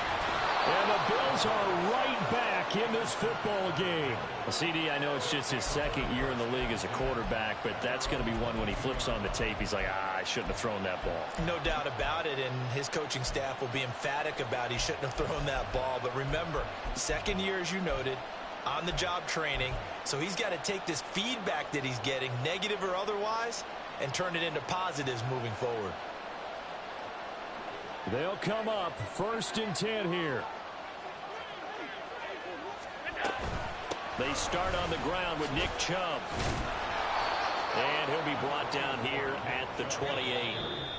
And the Bills are right back in this football game. Well, CD, I know it's just his 2nd year in the league as a quarterback, but that's going to be one when he flips on the tape. He's like, I shouldn't have thrown that ball. No doubt about it, and his coaching staff will be emphatic about he shouldn't have thrown that ball. But remember, 2nd year, as you noted, on-the-job training, so he's got to take this feedback that he's getting, negative or otherwise, and turn it into positives moving forward. They'll come up 1st and 10 here. They start on the ground with Nick Chubb. And he'll be brought down here at the 28.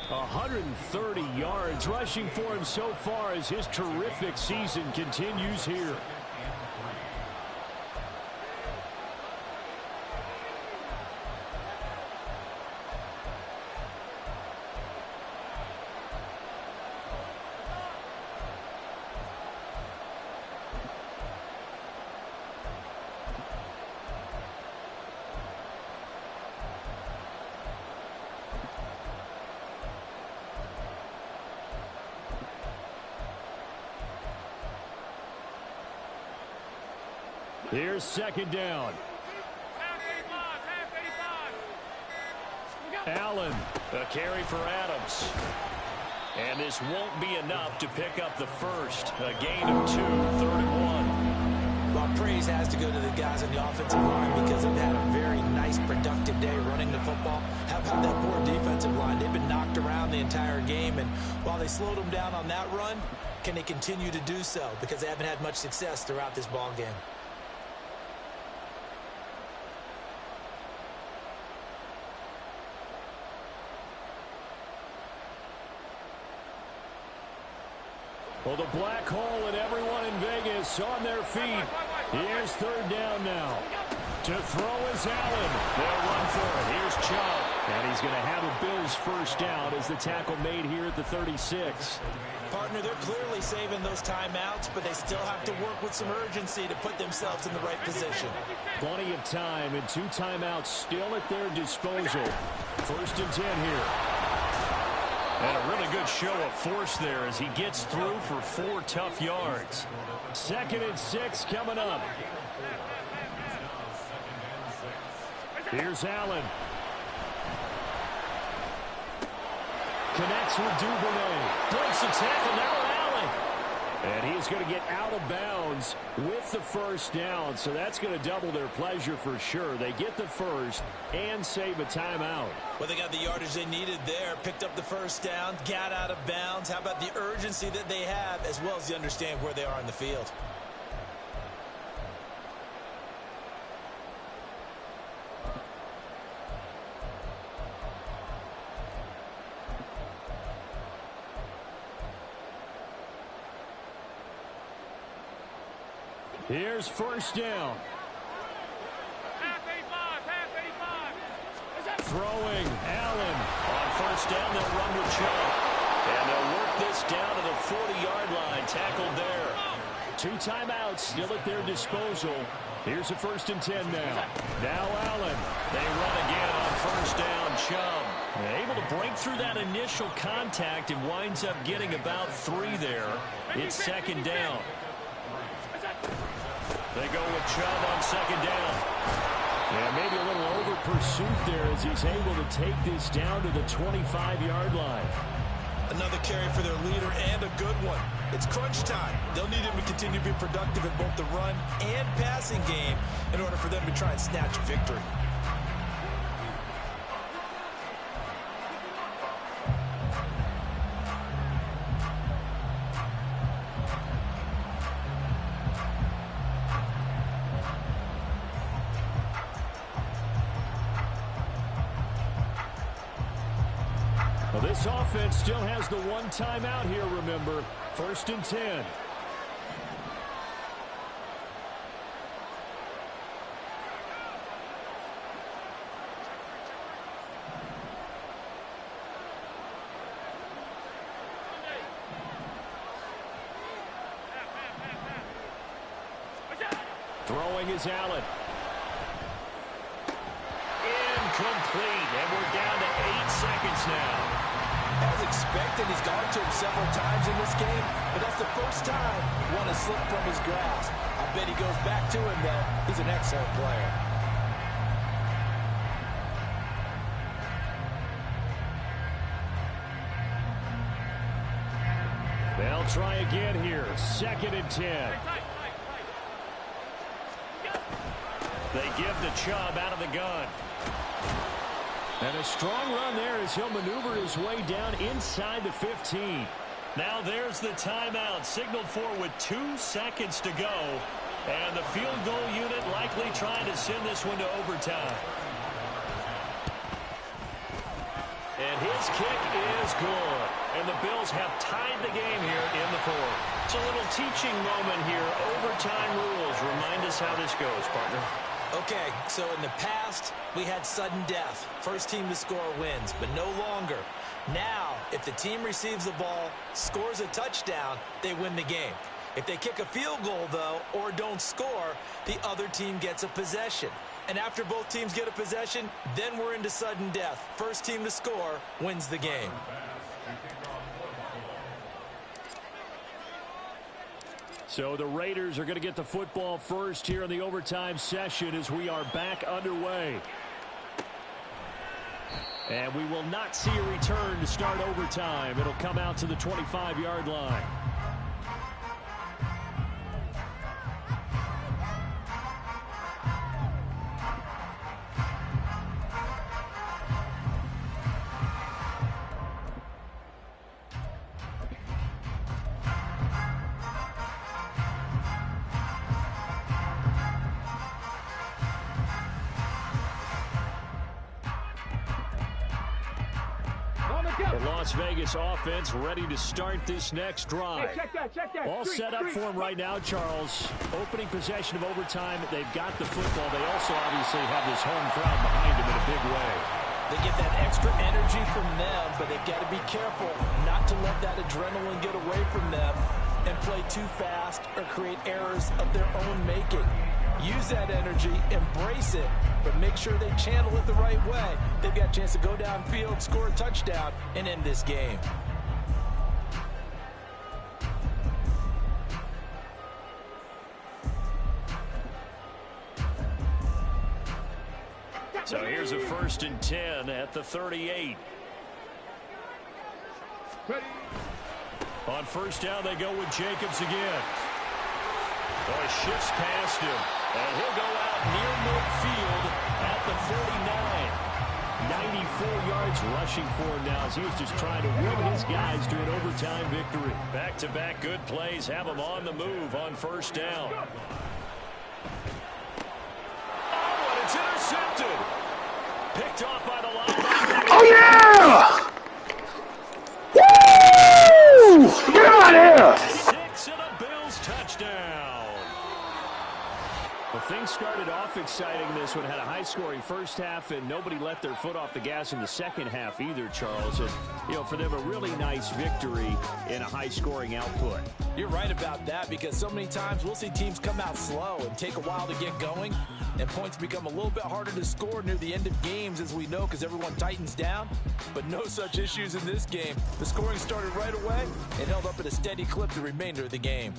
130 yards rushing for him so far as his terrific season continues here. Here's 2nd down. Allen. A carry for Adams. And this won't be enough to pick up the first. A gain of 2, 3rd and 1. Well, praise has to go to the guys on the offensive line because they've had a very nice, productive day running the football. How about that poor defensive line? They've been knocked around the entire game, and while they slowed them down on that run, can they continue to do so? Because they haven't had much success throughout this ball game. Well, the black hole and everyone in Vegas on their feet. Here's 3rd down now. To throw is Allen. They'll run for it. Here's Chubb. And he's going to have a Bills first down as the tackle made here at the 36. Partner, they're clearly saving those timeouts, but they still have to work with some urgency to put themselves in the right position. Plenty of time and 2 timeouts still at their disposal. 1st and 10 here. And a really good show of force there as he gets through for 4 tough yards. 2nd and 6 coming up. Here's Allen. Connects with Duvernay. Breaks the tackle. Now Allen. And he's going to get out of bounds with the first down. So that's going to double their pleasure for sure. They get the first and save a timeout. Well, they got the yardage they needed there. Picked up the first down. Got out of bounds. How about the urgency that they have as well as they understand where they are in the field? Here's first down. Throwing Allen. On first down, they'll run with Chubb. And they'll work this down to the 40-yard line. Tackled there. 2 timeouts still at their disposal. Here's a 1st and 10 now. Now Allen. They run again on 1st down. Chubb able to break through that initial contact and winds up getting about 3 there. It's 2nd down. They go with Chubb on 2nd down. Yeah, maybe a little over pursuit there as he's able to take this down to the 25-yard line. Another carry for their leader and a good one. It's crunch time. They'll need him to continue to be productive in both the run and passing game in order for them to try and snatch a victory. Well, this offense still has the 1 timeout here, remember. 1st and 10. Throwing is Allen. Incomplete, and we're down to 8 seconds now. As expected, he's gone to him several times in this game, but that's the first time one has slipped from his grasp. I bet he goes back to him, though. He's an excellent player. They'll try again here. 2nd and 10. They give to Chubb out of the gun. And a strong run there as he'll maneuver his way down inside the 15. Now there's the timeout signaled for with 2 seconds to go. And the field goal unit likely trying to send this one to overtime. And his kick is good. And the Bills have tied the game here in the 4th. It's a little teaching moment here. Overtime rules. Remind us how this goes, partner. Okay, so in the past, we had sudden death. First team to score wins, but no longer. Now, if the team receives the ball, scores a touchdown, they win the game. If they kick a field goal, though, or don't score, the other team gets a possession. And after both teams get a possession, then we're into sudden death. First team to score wins the game. So the Raiders are going to get the football first here in the overtime session as we are back underway. And we will not see a return to start overtime. It'll come out to the 25-yard line. The Las Vegas offense ready to start this next drive. Hey, check that. All set up for them right now, Charles. Opening possession of overtime. They've got the football. They also obviously have this home crowd behind them in a big way. They get that extra energy from them, but they've got to be careful not to let that adrenaline get away from them and play too fast or create errors of their own making. Use that energy, embrace it, but make sure they channel it the right way. They've got a chance to go downfield, score a touchdown, and end this game. So here's a 1st and 10 at the 38. Ready. On 1st down, they go with Jacobs again. Boy, shifts past him. And he'll go out near midfield at the 49. 94 yards rushing for him now as he was just trying to win his guys to an overtime victory. Back-to-back good plays have him on the move on 1st down. Oh, and it's intercepted. Picked off by the linebacker. Oh, yeah! Woo! Get out of here! 6 and a Bills touchdown. The Things started off exciting this one. Had a high-scoring first half, and nobody let their foot off the gas in the second half either, Charles. And, for them, a really nice victory in a high-scoring output. You're right about that, because so many times we'll see teams come out slow and take a while to get going, and points become a little bit harder to score near the end of games, as we know, because everyone tightens down. But no such issues in this game. The scoring started right away and held up at a steady clip the remainder of the game.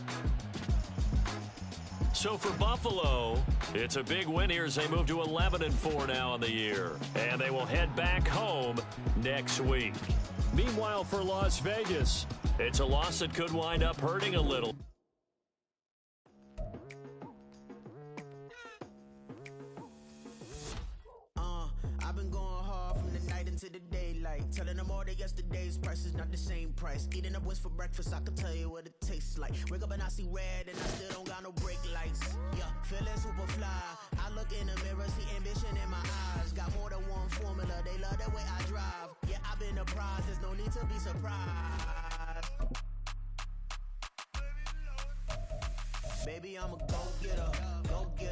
So for Buffalo, it's a big win here as they move to 11-4 now in the year. And they will head back home next week. Meanwhile, for Las Vegas, it's a loss that could wind up hurting a little. I've been going hard from the night into the daylight, telling them all that yesterday's price is not the same price. Eating up wings for breakfast, I can tell you what it tastes like. Wake up and I see red and I still don't got no brake lights. Yeah, feeling super fly. I look in the mirror, see ambition in my eyes. Got more than one formula, they love the way I drive. Yeah, I've been apprised, there's no need to be surprised. Baby, I'm a go-getter, go-getter.